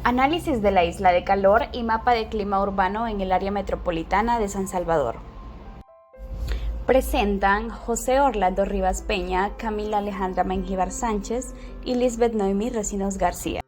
Análisis de la isla de calor y mapa de clima urbano en el área metropolitana de San Salvador. Presentan José Orlando Rivas Peña, Camila Alejandra Mengíbar Sánchez y Lisbeth Noemí Recinos García.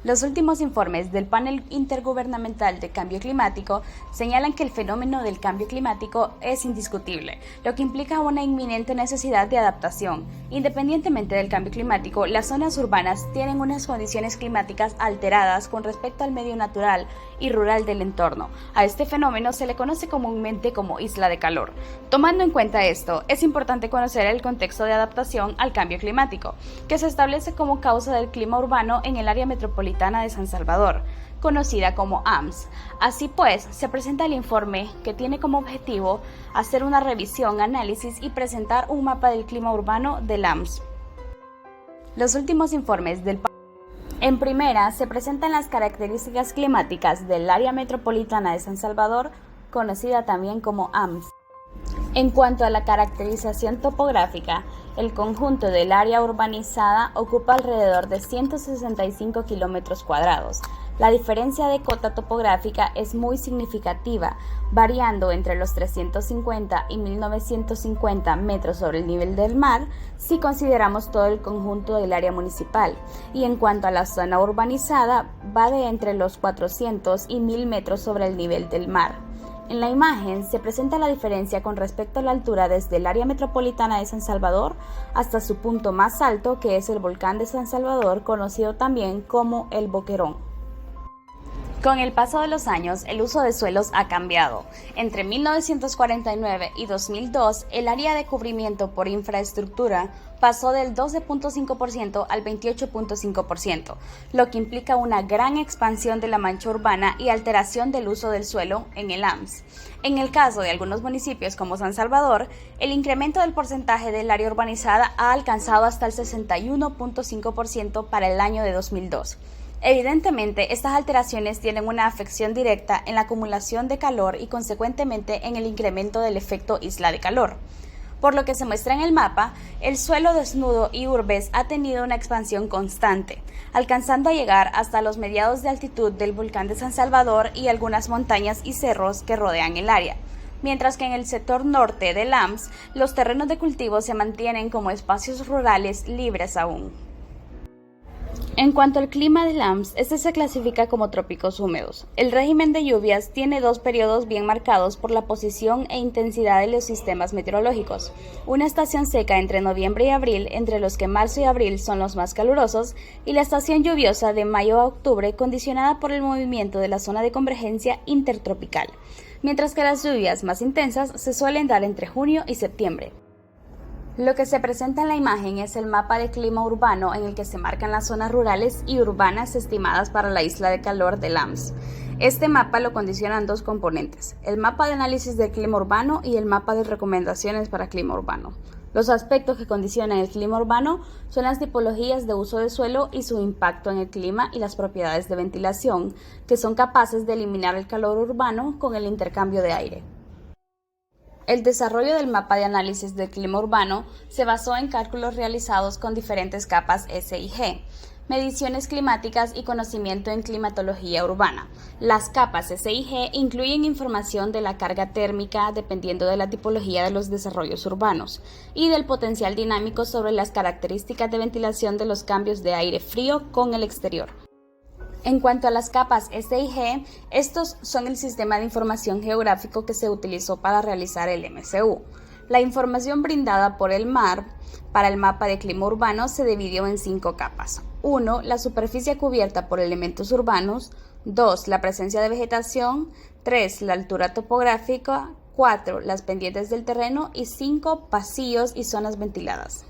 Los últimos informes del Panel Intergubernamental de Cambio Climático señalan que el fenómeno del cambio climático es indiscutible, lo que implica una inminente necesidad de adaptación. Independientemente del cambio climático, las zonas urbanas tienen unas condiciones climáticas alteradas con respecto al medio natural y rural del entorno. A este fenómeno se le conoce comúnmente como isla de calor. Tomando en cuenta esto, es importante conocer el contexto de adaptación al cambio climático, que se establece como causa del clima urbano en el área metropolitana de San Salvador, conocida como AMS. Así pues, se presenta el informe que tiene como objetivo hacer una revisión, análisis y presentar un mapa del clima urbano del AMS. Los últimos informes del En primera, se presentan las características climáticas del área metropolitana de San Salvador, conocida también como AMS. En cuanto a la caracterización topográfica, el conjunto del área urbanizada ocupa alrededor de 165 kilómetros cuadrados. La diferencia de cota topográfica es muy significativa, variando entre los 350 y 1950 metros sobre el nivel del mar si consideramos todo el conjunto del área municipal, y en cuanto a la zona urbanizada va de entre los 400 y 1000 metros sobre el nivel del mar. En la imagen se presenta la diferencia con respecto a la altura desde el área metropolitana de San Salvador hasta su punto más alto, que es el volcán de San Salvador, conocido también como el Boquerón. Con el paso de los años, el uso de suelos ha cambiado. Entre 1949 y 2002, el área de cubrimiento por infraestructura pasó del 12.5% al 28.5%, lo que implica una gran expansión de la mancha urbana y alteración del uso del suelo en el AMS. En el caso de algunos municipios como San Salvador, el incremento del porcentaje del área urbanizada ha alcanzado hasta el 61.5% para el año de 2002. Evidentemente, estas alteraciones tienen una afección directa en la acumulación de calor y consecuentemente en el incremento del efecto isla de calor. Por lo que se muestra en el mapa, el suelo desnudo y urbes ha tenido una expansión constante, alcanzando a llegar hasta los mediados de altitud del volcán de San Salvador y algunas montañas y cerros que rodean el área. Mientras que en el sector norte del AMS, los terrenos de cultivo se mantienen como espacios rurales libres aún. En cuanto al clima del AMS, este se clasifica como trópicos húmedos. El régimen de lluvias tiene dos periodos bien marcados por la posición e intensidad de los sistemas meteorológicos. Una estación seca entre noviembre y abril, entre los que marzo y abril son los más calurosos, y la estación lluviosa de mayo a octubre, condicionada por el movimiento de la zona de convergencia intertropical, mientras que las lluvias más intensas se suelen dar entre junio y septiembre. Lo que se presenta en la imagen es el mapa de clima urbano en el que se marcan las zonas rurales y urbanas estimadas para la isla de calor del AMS. Este mapa lo condicionan dos componentes, el mapa de análisis del clima urbano y el mapa de recomendaciones para clima urbano. Los aspectos que condicionan el clima urbano son las tipologías de uso de suelo y su impacto en el clima y las propiedades de ventilación, que son capaces de eliminar el calor urbano con el intercambio de aire. El desarrollo del mapa de análisis del clima urbano se basó en cálculos realizados con diferentes capas S y G, mediciones climáticas y conocimiento en climatología urbana. Las capas S y G incluyen información de la carga térmica dependiendo de la tipología de los desarrollos urbanos y del potencial dinámico sobre las características de ventilación de los cambios de aire frío con el exterior. En cuanto a las capas S y G, estos son el sistema de información geográfico que se utilizó para realizar el MCU. La información brindada por el MAR para el mapa de clima urbano se dividió en 5 capas. 1. La superficie cubierta por elementos urbanos. 2. La presencia de vegetación. 3. La altura topográfica. 4. Las pendientes del terreno. Y 5. Pasillos y zonas ventiladas.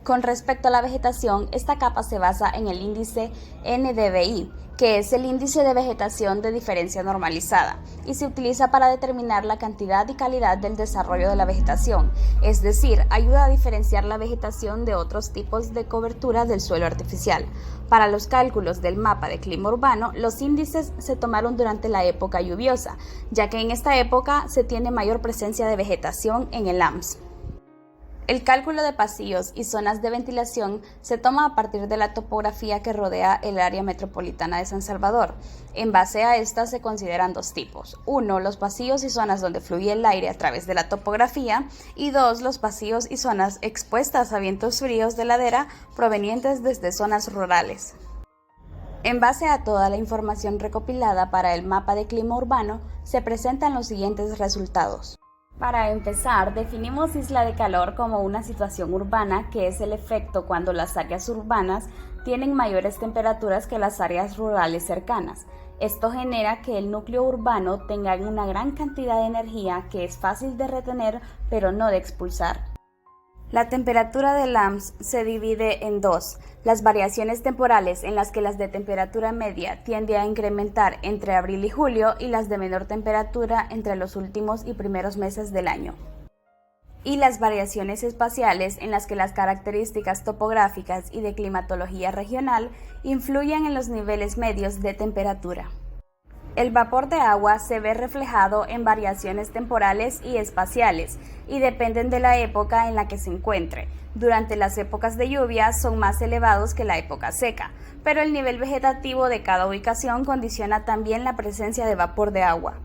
Con respecto a la vegetación, esta capa se basa en el índice NDVI, que es el índice de vegetación de diferencia normalizada, y se utiliza para determinar la cantidad y calidad del desarrollo de la vegetación, es decir, ayuda a diferenciar la vegetación de otros tipos de cobertura del suelo artificial. Para los cálculos del mapa de clima urbano, los índices se tomaron durante la época lluviosa, ya que en esta época se tiene mayor presencia de vegetación en el AMS. El cálculo de pasillos y zonas de ventilación se toma a partir de la topografía que rodea el área metropolitana de San Salvador. En base a esta se consideran dos tipos. 1. Los pasillos y zonas donde fluye el aire a través de la topografía. Y 2. Los pasillos y zonas expuestas a vientos fríos de ladera provenientes desde zonas rurales. En base a toda la información recopilada para el mapa de clima urbano, se presentan los siguientes resultados. Para empezar, definimos isla de calor como una situación urbana que es el efecto cuando las áreas urbanas tienen mayores temperaturas que las áreas rurales cercanas. Esto genera que el núcleo urbano tenga una gran cantidad de energía que es fácil de retener pero no de expulsar. La temperatura de LAMS se divide en dos: las variaciones temporales en las que las de temperatura media tiende a incrementar entre abril y julio y las de menor temperatura entre los últimos y primeros meses del año. Y las variaciones espaciales en las que las características topográficas y de climatología regional influyen en los niveles medios de temperatura. El vapor de agua se ve reflejado en variaciones temporales y espaciales y dependen de la época en la que se encuentre. Durante las épocas de lluvia son más elevados que la época seca, pero el nivel vegetativo de cada ubicación condiciona también la presencia de vapor de agua.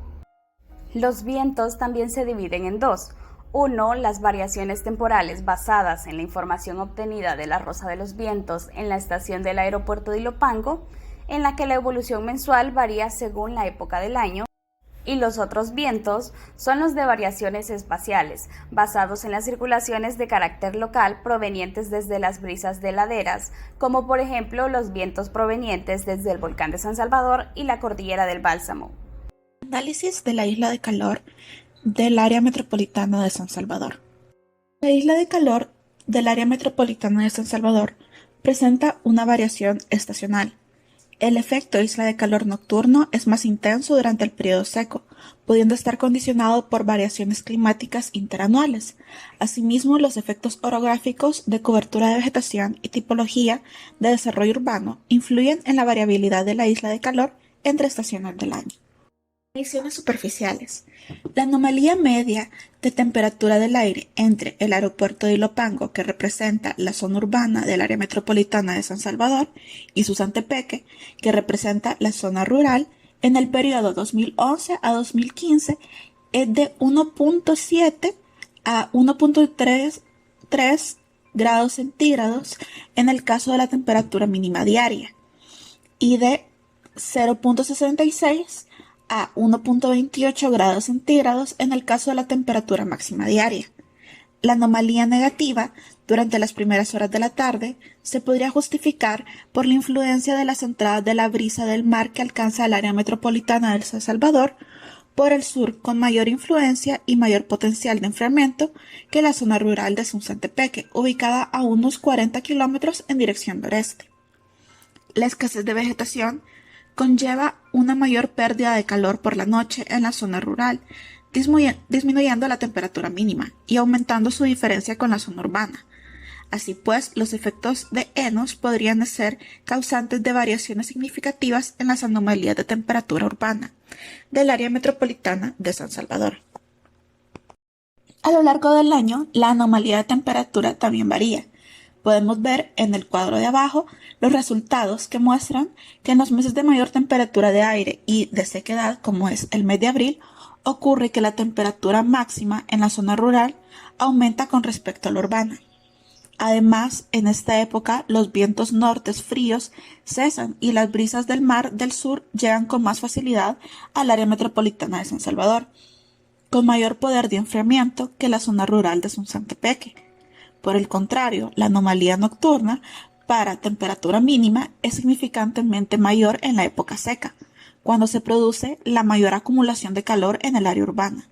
Los vientos también se dividen en dos. 1. Las variaciones temporales basadas en la información obtenida de la Rosa de los Vientos en la estación del aeropuerto de Ilopango, en la que la evolución mensual varía según la época del año, y los otros vientos son los de variaciones espaciales, basados en las circulaciones de carácter local provenientes desde las brisas de laderas, como por ejemplo los vientos provenientes desde el volcán de San Salvador y la cordillera del Bálsamo. Análisis de la isla de calor del área metropolitana de San Salvador. La isla de calor del área metropolitana de San Salvador presenta una variación estacional. El efecto isla de calor nocturno es más intenso durante el periodo seco, pudiendo estar condicionado por variaciones climáticas interanuales. Asimismo, los efectos orográficos de cobertura de vegetación y tipología de desarrollo urbano influyen en la variabilidad de la isla de calor entre estaciones del año. Mediciones superficiales. La anomalía media de temperatura del aire entre el aeropuerto de Ilopango, que representa la zona urbana del área metropolitana de San Salvador, y Susantepeque, que representa la zona rural, en el periodo 2011 a 2015 es de 1.7 a 1.3 grados centígrados en el caso de la temperatura mínima diaria y de 0.66 a 1.28 grados centígrados en el caso de la temperatura máxima diaria. La anomalía negativa durante las primeras horas de la tarde se podría justificar por la influencia de las entradas de la brisa del mar que alcanza el área metropolitana de San Salvador por el sur, con mayor influencia y mayor potencial de enfriamiento que la zona rural de Susantepeque, ubicada a unos 40 kilómetros en dirección noreste. La escasez de vegetación conlleva una mayor pérdida de calor por la noche en la zona rural, disminuyendo la temperatura mínima y aumentando su diferencia con la zona urbana. Así pues, los efectos de ENOS podrían ser causantes de variaciones significativas en las anomalías de temperatura urbana del área metropolitana de San Salvador. A lo largo del año, la anomalía de temperatura también varía. Podemos ver en el cuadro de abajo los resultados que muestran que en los meses de mayor temperatura de aire y de sequedad, como es el mes de abril, ocurre que la temperatura máxima en la zona rural aumenta con respecto a la urbana. Además, en esta época los vientos nortes fríos cesan y las brisas del mar del sur llegan con más facilidad al área metropolitana de San Salvador, con mayor poder de enfriamiento que la zona rural de Susantepeque. Por el contrario, la anomalía nocturna para temperatura mínima es significativamente mayor en la época seca, cuando se produce la mayor acumulación de calor en el área urbana.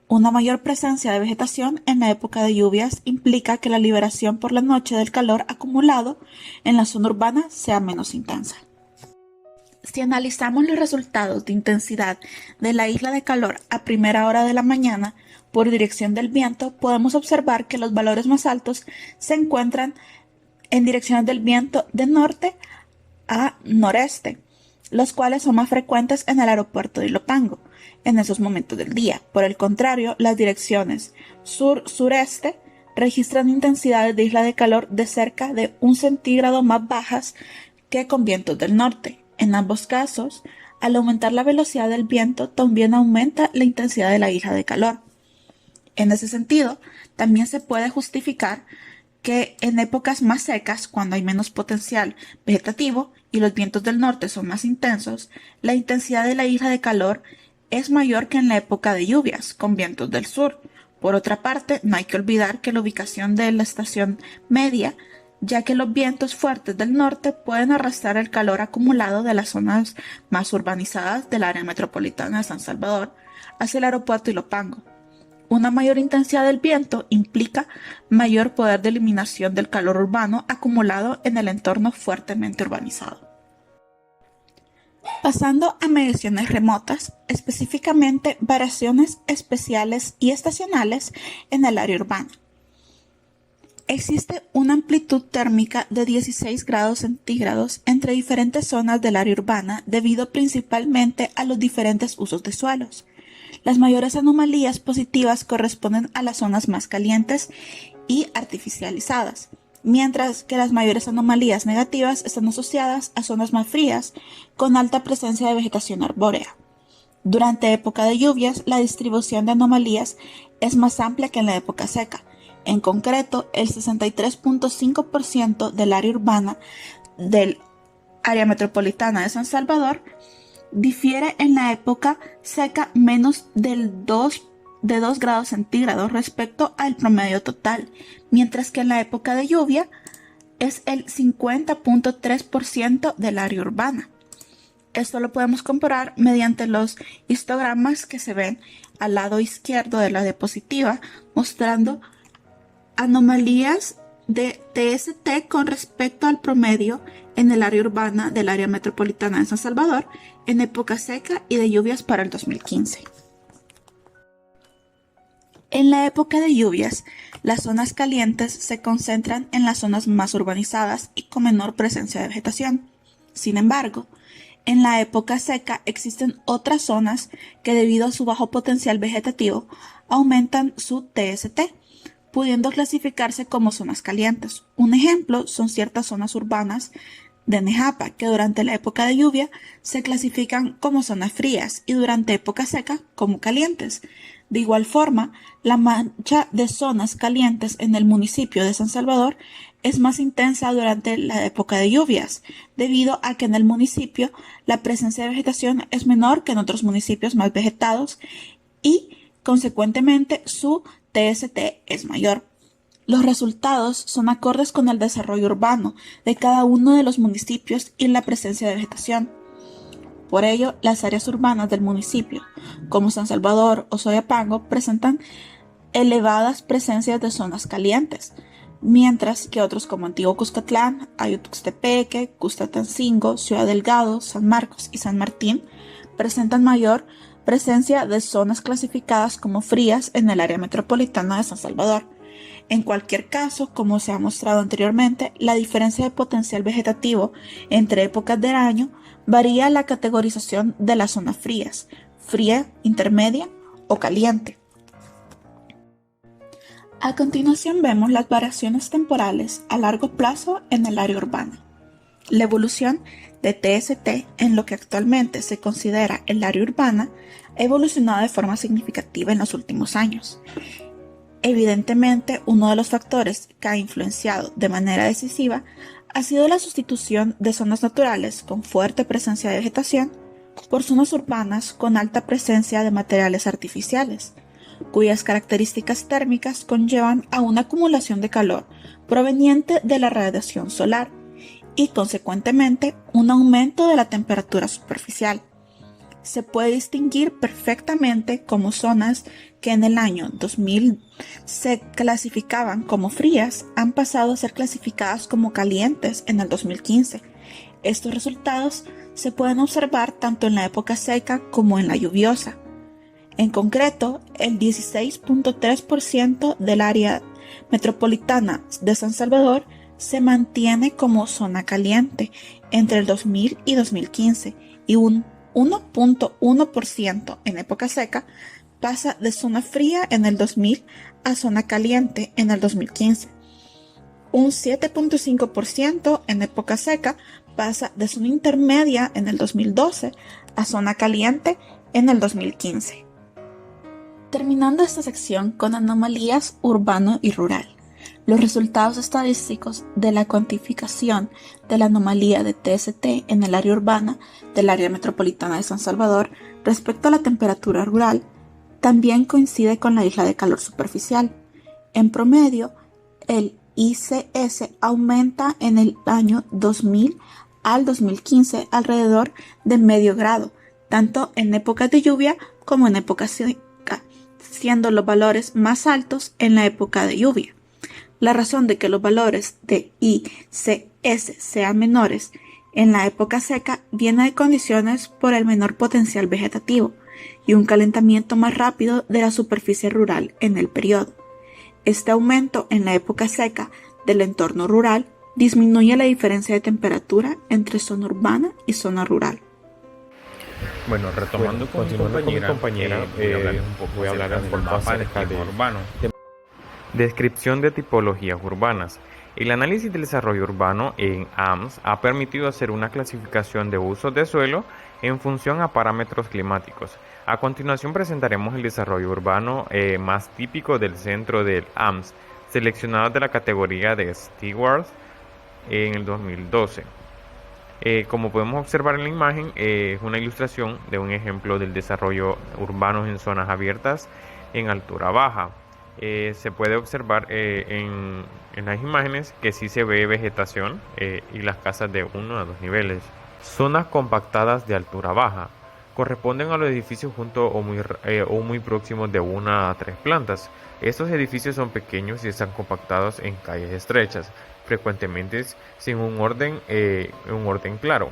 Una mayor presencia de vegetación en la época de lluvias implica que la liberación por la noche del calor acumulado en la zona urbana sea menos intensa. Si analizamos los resultados de intensidad de la isla de calor a primera hora de la mañana por dirección del viento, podemos observar que los valores más altos se encuentran en direcciones del viento de norte a noreste, los cuales son más frecuentes en el aeropuerto de Ilopango en esos momentos del día. Por el contrario, las direcciones sur-sureste registran intensidades de isla de calor de cerca de 1 centígrado más bajas que con vientos del norte. En ambos casos, al aumentar la velocidad del viento, también aumenta la intensidad de la isla de calor. En ese sentido, también se puede justificar que en épocas más secas, cuando hay menos potencial vegetativo y los vientos del norte son más intensos, la intensidad de la isla de calor es mayor que en la época de lluvias, con vientos del sur. Por otra parte, no hay que olvidar que la ubicación de la estación media, ya que los vientos fuertes del norte pueden arrastrar el calor acumulado de las zonas más urbanizadas del área metropolitana de San Salvador hacia el aeropuerto Ilopango. Una mayor intensidad del viento implica mayor poder de eliminación del calor urbano acumulado en el entorno fuertemente urbanizado. Pasando a mediciones remotas, específicamente variaciones especiales y estacionales en el área urbana. Existe una amplitud térmica de 16 grados centígrados entre diferentes zonas del área urbana debido principalmente a los diferentes usos de suelos. Las mayores anomalías positivas corresponden a las zonas más calientes y artificializadas, mientras que las mayores anomalías negativas están asociadas a zonas más frías con alta presencia de vegetación arbórea. Durante época de lluvias, la distribución de anomalías es más amplia que en la época seca. En concreto, el 63.5% del área urbana del área metropolitana de San Salvador difiere en la época seca menos de 2 grados centígrados respecto al promedio total, mientras que en la época de lluvia es el 50.3% del área urbana. Esto lo podemos comprobar mediante los histogramas que se ven al lado izquierdo de la diapositiva, mostrando anomalías de TST con respecto al promedio en el área urbana del área metropolitana de San Salvador en época seca y de lluvias para el 2015. En la época de lluvias, las zonas calientes se concentran en las zonas más urbanizadas y con menor presencia de vegetación. Sin embargo, en la época seca existen otras zonas que debido a su bajo potencial vegetativo aumentan su TST, pudiendo clasificarse como zonas calientes. Un ejemplo son ciertas zonas urbanas de Nejapa, que durante la época de lluvia se clasifican como zonas frías y durante época seca como calientes. De igual forma, la mancha de zonas calientes en el municipio de San Salvador es más intensa durante la época de lluvias, debido a que en el municipio la presencia de vegetación es menor que en otros municipios más vegetados y, consecuentemente, su TST es mayor. Los resultados son acordes con el desarrollo urbano de cada uno de los municipios y la presencia de vegetación. Por ello, las áreas urbanas del municipio, como San Salvador o Soyapango, presentan elevadas presencias de zonas calientes, mientras que otros como Antiguo Cuscatlán, Ayutuxtepeque, Custatancingo, Ciudad Delgado, San Marcos y San Martín presentan mayor presencia de zonas clasificadas como frías en el área metropolitana de San Salvador. En cualquier caso, como se ha mostrado anteriormente, la diferencia de potencial vegetativo entre épocas del año varía la categorización de las zonas frías, fría, intermedia o caliente. A continuación vemos las variaciones temporales a largo plazo en el área urbana. La evolución de TST en lo que actualmente se considera el área urbana ha evolucionado de forma significativa en los últimos años. Evidentemente, uno de los factores que ha influenciado de manera decisiva ha sido la sustitución de zonas naturales con fuerte presencia de vegetación por zonas urbanas con alta presencia de materiales artificiales, cuyas características térmicas conllevan a una acumulación de calor proveniente de la radiación solar y, consecuentemente, un aumento de la temperatura superficial. Se puede distinguir perfectamente como zonas que en el año 2000 se clasificaban como frías han pasado a ser clasificadas como calientes en el 2015. Estos resultados se pueden observar tanto en la época seca como en la lluviosa. En concreto, el 16.3% del área metropolitana de San Salvador se mantiene como zona caliente entre el 2000 y 2015 y un 1.1% en época seca pasa de zona fría en el 2000 a zona caliente en el 2015. Un 7.5% en época seca pasa de zona intermedia en el 2012 a zona caliente en el 2015. Terminando esta sección con anomalías urbano y rural. Los resultados estadísticos de la cuantificación de la anomalía de TST en el área urbana del área metropolitana de San Salvador respecto a la temperatura rural también coincide con la isla de calor superficial. En promedio, el ICS aumenta en el año 2000 al 2015 alrededor de medio grado, tanto en épocas de lluvia como en época seca, siendo los valores más altos en la época de lluvia. La razón de que los valores de ICS sean menores en la época seca viene de condiciones por el menor potencial vegetativo y un calentamiento más rápido de la superficie rural en el periodo. Este aumento en la época seca del entorno rural disminuye la diferencia de temperatura entre zona urbana y zona rural. Bueno, retomando con mi compañera, voy a hablar un poco acerca de urbano. Descripción de tipologías urbanas. El análisis del desarrollo urbano en AMS ha permitido hacer una clasificación de usos de suelo en función a parámetros climáticos. A continuación presentaremos el desarrollo urbano más típico del centro del AMS, seleccionado de la categoría de Stewart en el 2012. Como podemos observar en la imagen, es una ilustración de un ejemplo del desarrollo urbano en zonas abiertas en altura baja. Se puede observar en las imágenes que sí se ve vegetación y las casas de 1 a 2 niveles. Zonas compactadas de altura baja corresponden a los edificios juntos o muy próximos de 1 a 3 plantas. Estos edificios son pequeños y están compactados en calles estrechas, frecuentemente sin un orden claro.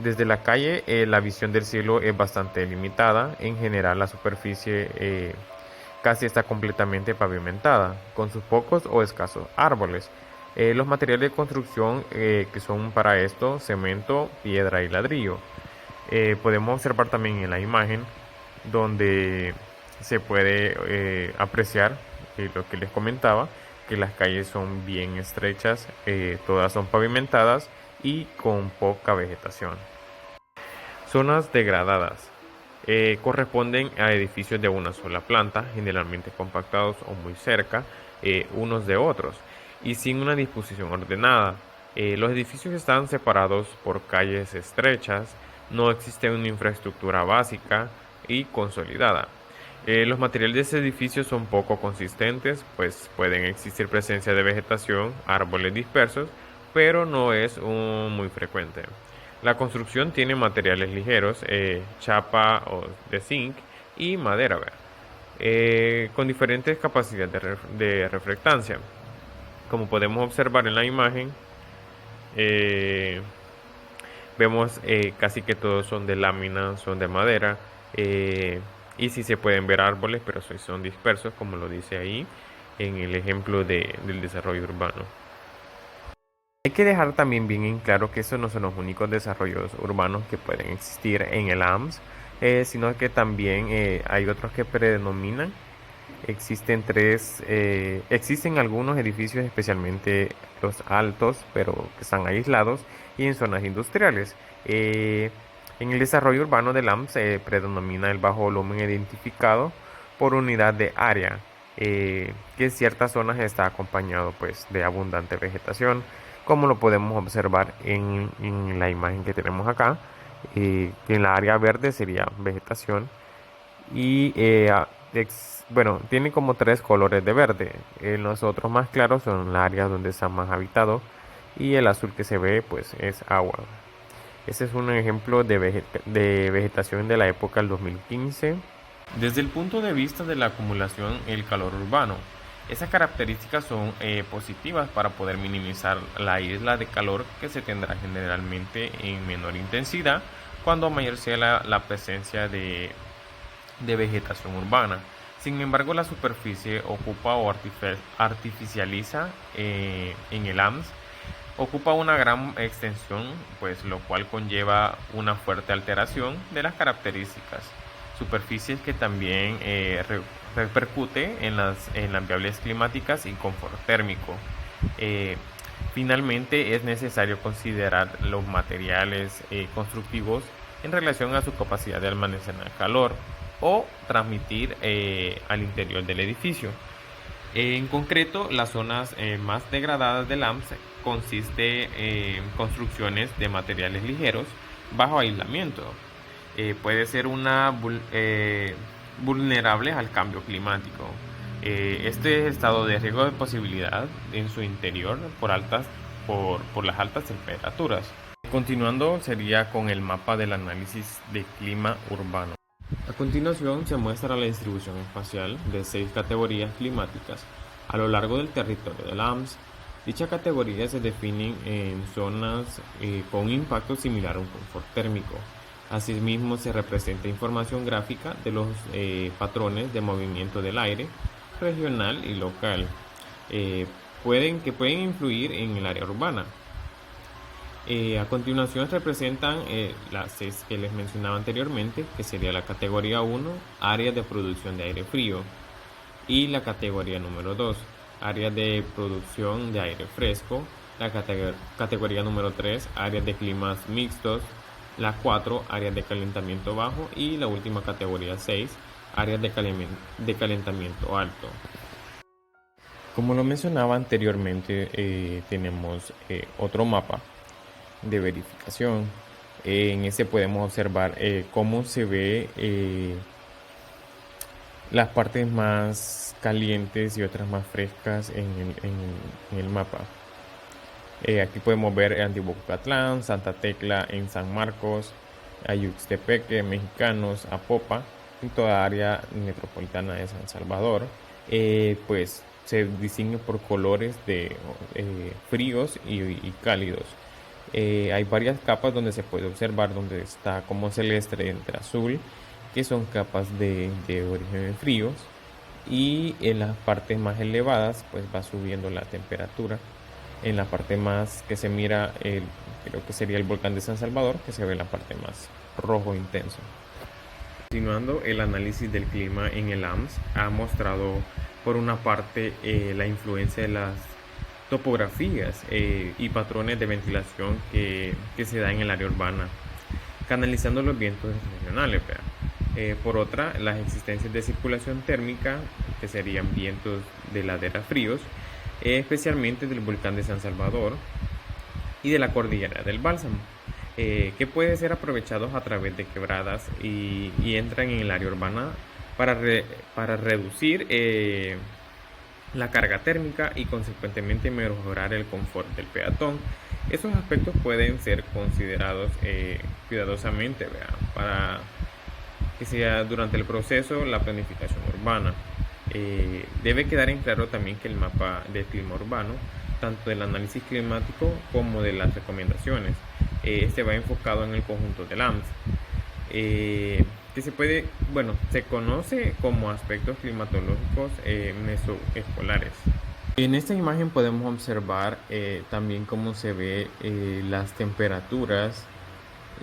Desde la calle la visión del cielo es bastante limitada. En general la superficie casi está completamente pavimentada, con sus pocos o escasos árboles. Los materiales de construcción que son para esto: cemento, piedra y ladrillo. Podemos observar también en la imagen donde se puede apreciar lo que les comentaba, que las calles son bien estrechas, todas son pavimentadas y con poca vegetación. Zonas degradadas. Corresponden a edificios de una sola planta, generalmente compactados o muy cerca unos de otros y sin una disposición ordenada. Los edificios están separados por calles estrechas, no existe una infraestructura básica y consolidada. Los materiales de ese edificio son poco consistentes, pues pueden existir presencia de vegetación, árboles dispersos, pero no es muy frecuente. La construcción tiene materiales ligeros, chapa de zinc y madera, con diferentes capacidades de reflectancia. Como podemos observar en la imagen, vemos casi que todos son de lámina, son de madera, y sí se pueden ver árboles, pero son dispersos, como lo dice ahí en el ejemplo del desarrollo urbano. Hay que dejar también bien en claro que estos no son los únicos desarrollos urbanos que pueden existir en el AMS, sino que también hay otros que predominan. Existen algunos edificios, especialmente los altos, pero que están aislados y en zonas industriales. En el desarrollo urbano del AMS predomina el bajo volumen identificado por unidad de área, que en ciertas zonas está acompañado pues de abundante vegetación, como lo podemos observar en la imagen que tenemos acá, que en la área verde sería vegetación y tiene como 3 colores de verde. Los otros más claros son las áreas donde está más habitado y el azul que se ve pues es agua. Este es un ejemplo de vegetación de la época del 2015. Desde el punto de vista de la acumulación, el calor urbano. Esas características son positivas para poder minimizar la isla de calor que se tendrá generalmente en menor intensidad cuando mayor sea la presencia de vegetación urbana. Sin embargo, la superficie ocupa o artificializa en el AMS, ocupa una gran extensión, pues lo cual conlleva una fuerte alteración de las características. superficies que también repercute en las variables climáticas y confort térmico. Finalmente, es necesario considerar los materiales constructivos en relación a su capacidad de almacenar calor o transmitir al interior del edificio. En concreto, las zonas más degradadas del AMS consiste en construcciones de materiales ligeros bajo aislamiento. Puede ser vulnerable al cambio climático. Este estado de riesgo de posibilidad en su interior por las altas temperaturas. Continuando sería con el mapa del análisis de clima urbano. A continuación se muestra la distribución espacial de 6 categorías climáticas a lo largo del territorio del AMS. Dichas categorías se definen en zonas con un impacto similar a un confort térmico. Asimismo, se representa información gráfica de los patrones de movimiento del aire regional y local que pueden influir en el área urbana. A continuación representan las 6 que les mencionaba anteriormente, que sería la categoría 1, áreas de producción de aire frío, y la categoría número 2, áreas de producción de aire fresco, la categoría número 3, áreas de climas mixtos, la 4, áreas de calentamiento bajo, y la última categoría 6, áreas de calentamiento alto. Como lo mencionaba anteriormente, tenemos otro mapa de verificación. En este podemos observar cómo se ve las partes más calientes y otras más frescas en el mapa. Aquí podemos ver Antiguo-Cucatlán, Santa Tecla en San Marcos, Ayuxtepeque, Mexicanos, Apopa, en toda área metropolitana de San Salvador. Pues se distingue por colores de fríos y cálidos. Hay varias capas donde se puede observar donde está como celeste entre azul, que son capas de origen fríos, y en las partes más elevadas pues va subiendo la temperatura. En la parte más que se mira, creo que sería el volcán de San Salvador, que se ve la parte más rojo intenso. Continuando, el análisis del clima en el AMS ha mostrado por una parte la influencia de las topografías y patrones de ventilación que se da en el área urbana, canalizando los vientos regionales. Por otra, las existencias de circulación térmica, que serían vientos de ladera fríos, especialmente del volcán de San Salvador y de la cordillera del Bálsamo, que pueden ser aprovechados a través de quebradas y entran en el área urbana para reducir la carga térmica y consecuentemente mejorar el confort del peatón. Esos aspectos pueden ser considerados cuidadosamente para que sea durante el proceso la planificación urbana. Debe quedar en claro también que el mapa de clima urbano, tanto del análisis climático como de las recomendaciones, este va enfocado en el conjunto del AMS, que se conoce como aspectos climatológicos mesoescolares. En esta imagen podemos observar también cómo se ve las temperaturas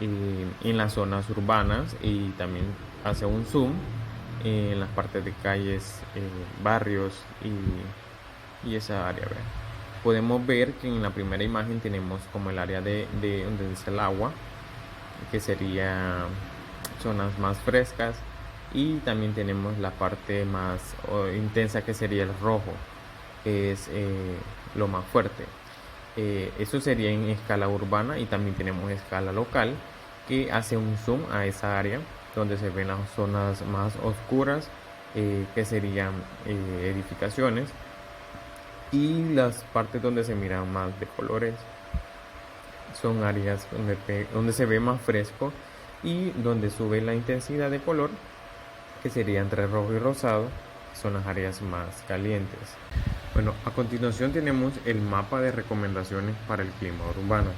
en las zonas urbanas, y también hace un zoom en las partes de calles, barrios y esa área. Podemos ver que en la primera imagen tenemos como el área de donde dice el agua, que sería zonas más frescas, y también tenemos la parte más intensa, que sería el rojo, que es lo más fuerte. Eso sería en escala urbana, y también tenemos escala local, que hace un zoom a esa área donde se ven las zonas más oscuras, que serían edificaciones, y las partes donde se miran más de colores son áreas donde se ve más fresco y donde sube la intensidad de color, que sería entre rojo y rosado, son las áreas más calientes. Bueno, a continuación tenemos el mapa de recomendaciones para el clima urbano.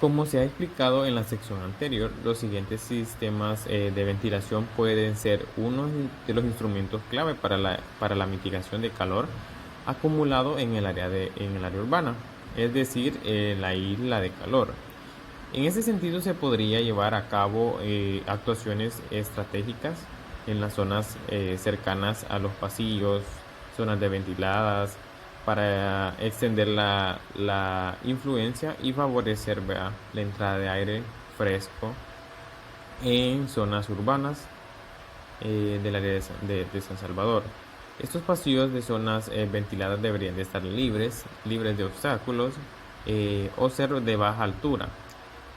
Como se ha explicado en la sección anterior, los siguientes sistemas de ventilación pueden ser uno de los instrumentos clave para la mitigación de calor acumulado en el área urbana, es decir, la isla de calor. En ese sentido, se podría llevar a cabo actuaciones estratégicas en las zonas cercanas a los pasillos, zonas de ventiladas, para extender la influencia y favorecer la entrada de aire fresco en zonas urbanas del área de San Salvador. Estos pasillos de zonas ventiladas deberían de estar libres de obstáculos o ser de baja altura,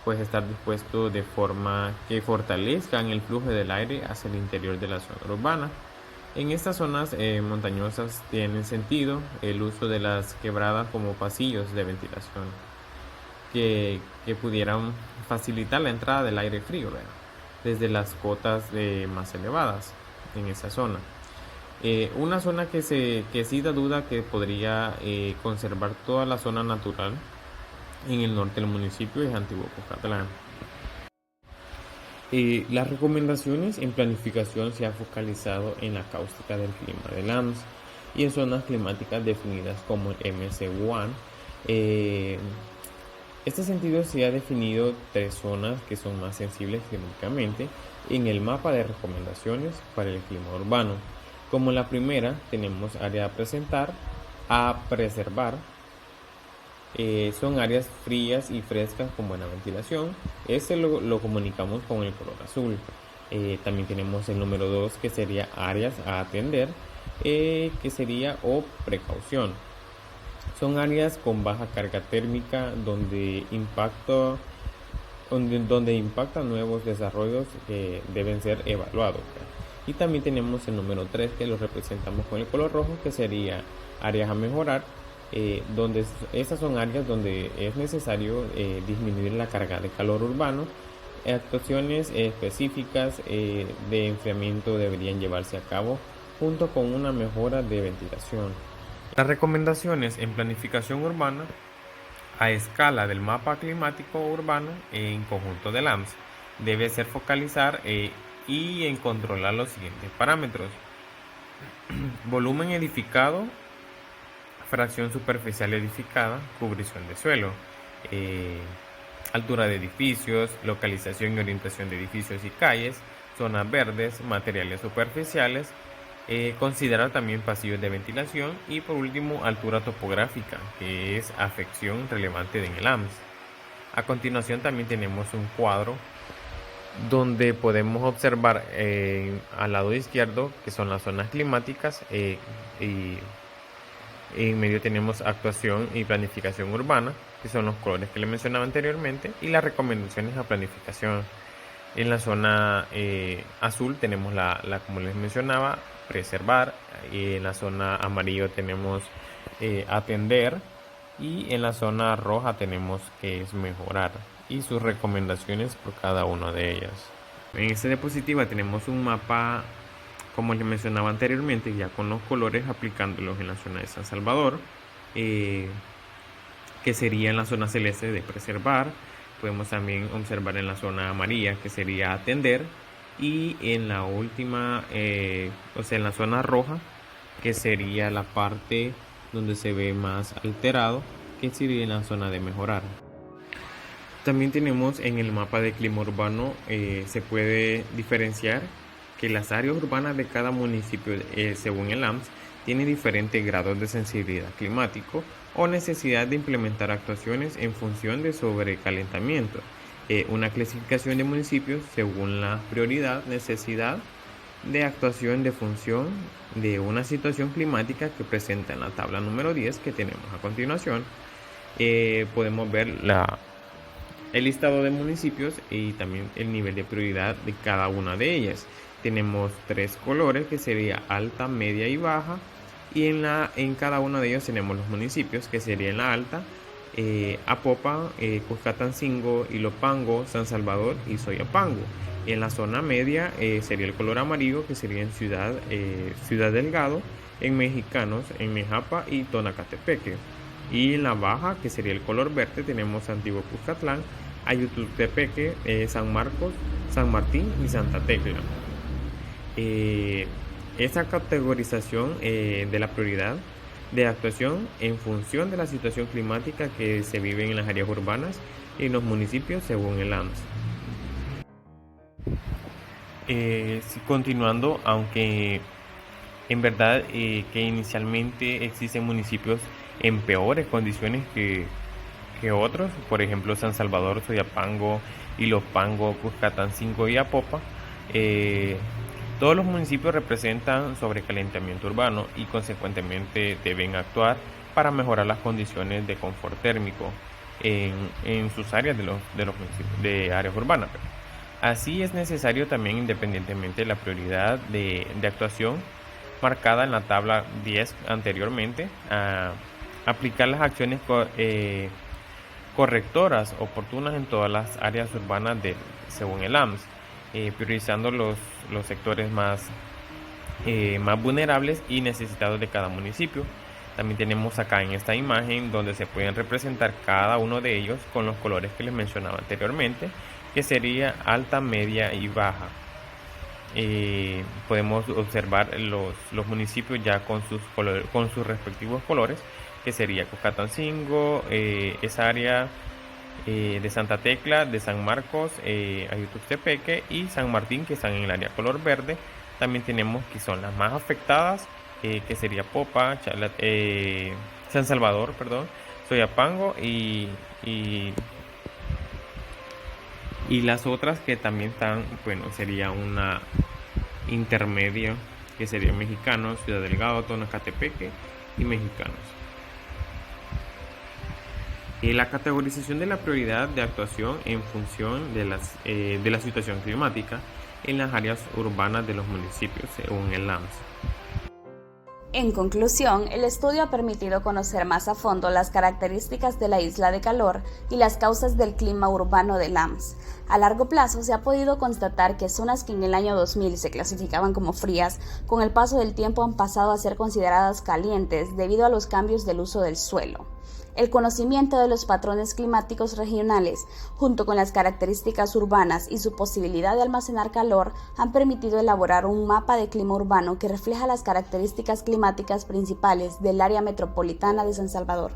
pues estar dispuestos de forma que fortalezcan el flujo del aire hacia el interior de la zona urbana. En estas zonas montañosas tiene sentido el uso de las quebradas como pasillos de ventilación que pudieran facilitar la entrada del aire frío, ¿verdad?, desde las cotas más elevadas en esa zona. Una zona que sí da duda que podría conservar toda la zona natural en el norte del municipio es Antiguo Cuscatlán. Las recomendaciones en planificación se han focalizado en la cáustica del clima del AMS y en zonas climáticas definidas como el MC1. Este sentido se ha definido 3 zonas que son más sensibles climáticamente en el mapa de recomendaciones para el clima urbano. Como la primera tenemos área a presentar, a preservar. Son áreas frías y frescas con buena ventilación. Este lo comunicamos con el color azul. También tenemos el número 2 que sería áreas a atender, que sería o precaución. Son áreas con baja carga térmica donde impactan nuevos desarrollos que deben ser evaluados. Y también tenemos el número 3 que lo representamos con el color rojo, que sería áreas a mejorar, donde estas son áreas donde es necesario disminuir la carga de calor urbano. Actuaciones específicas de enfriamiento deberían llevarse a cabo junto con una mejora de ventilación. Las recomendaciones en planificación urbana a escala del mapa climático urbano en conjunto del AMS debe ser focalizar y en controlar los siguientes parámetros: volumen edificado, fracción superficial edificada, cubrición de suelo, altura de edificios, localización y orientación de edificios y calles, zonas verdes, materiales superficiales, considerar también pasillos de ventilación y por último altura topográfica, que es afección relevante en el AMS. A continuación también tenemos un cuadro donde podemos observar al lado izquierdo que son las zonas climáticas y en medio tenemos actuación y planificación urbana, que son los colores que les mencionaba anteriormente, y las recomendaciones a planificación. En la zona azul tenemos como les mencionaba, preservar, y en la zona amarillo tenemos atender, y en la zona roja tenemos que es mejorar, y sus recomendaciones por cada una de ellas. En esta diapositiva tenemos un mapa, como les mencionaba anteriormente, ya con los colores aplicándolos en la zona de San Salvador, que sería en la zona celeste de preservar. Podemos también observar en la zona amarilla, que sería atender, y en la última, en la zona roja, que sería la parte donde se ve más alterado, que sería en la zona de mejorar. También tenemos en el mapa de clima urbano, se puede diferenciar que las áreas urbanas de cada municipio, según el AMS, tienen diferentes grados de sensibilidad climático o necesidad de implementar actuaciones en función de sobrecalentamiento. Una clasificación de municipios según la prioridad, necesidad de actuación de función de una situación climática que presenta en la tabla número 10 que tenemos a continuación. Podemos ver el listado de municipios y también el nivel de prioridad de cada una de ellas. Tenemos 3 colores, que sería alta, media y baja, y en cada uno de ellos tenemos los municipios, que sería en la alta, Apopan, Cuscatancingo, Ilopango, San Salvador y Soyapango. En la zona media sería el color amarillo, que sería en Ciudad Delgado, en Mexicanos, en Nejapa y Tonacatepeque. Y en la baja, que sería el color verde, tenemos Antiguo Cuscatlán, Ayututepeque, San Marcos, San Martín y Santa Tecla. Esa categorización de la prioridad de actuación en función de la situación climática que se vive en las áreas urbanas y en los municipios según el AMS. Sí, continuando, aunque en verdad que inicialmente existen municipios en peores condiciones que otros, por ejemplo San Salvador, Soyapango, Ilopango, Cuscatancingo y Apopa. Todos los municipios representan sobrecalentamiento urbano y consecuentemente deben actuar para mejorar las condiciones de confort térmico en sus áreas de los municipios, de áreas urbanas. Así es necesario también, independientemente de la prioridad de actuación marcada en la tabla 10 anteriormente, aplicar las acciones correctoras oportunas en todas las áreas urbanas según el AMS, priorizando los sectores más vulnerables y necesitados de cada municipio. También tenemos acá en esta imagen donde se pueden representar cada uno de ellos con los colores que les mencionaba anteriormente, que sería alta, media y baja. Podemos observar los municipios ya con sus respectivos colores, que sería Cuscatancingo, esa área de Santa Tecla, de San Marcos, Ayutuxtepeque y San Martín, que están en el área color verde. También tenemos que son las más afectadas, que sería Popa, San Salvador, Soyapango y las otras que también están, sería una intermedia, que sería Mexicanos, Ciudad Delgado, Tonacatepeque y Mexicanos. La categorización de la prioridad de actuación en función de la situación climática en las áreas urbanas de los municipios, según el AMS. En conclusión, el estudio ha permitido conocer más a fondo las características de la isla de calor y las causas del clima urbano del AMS. A largo plazo se ha podido constatar que zonas que en el año 2000 se clasificaban como frías, con el paso del tiempo han pasado a ser consideradas calientes debido a los cambios del uso del suelo. El conocimiento de los patrones climáticos regionales, junto con las características urbanas y su posibilidad de almacenar calor, han permitido elaborar un mapa de clima urbano que refleja las características climáticas principales del área metropolitana de San Salvador.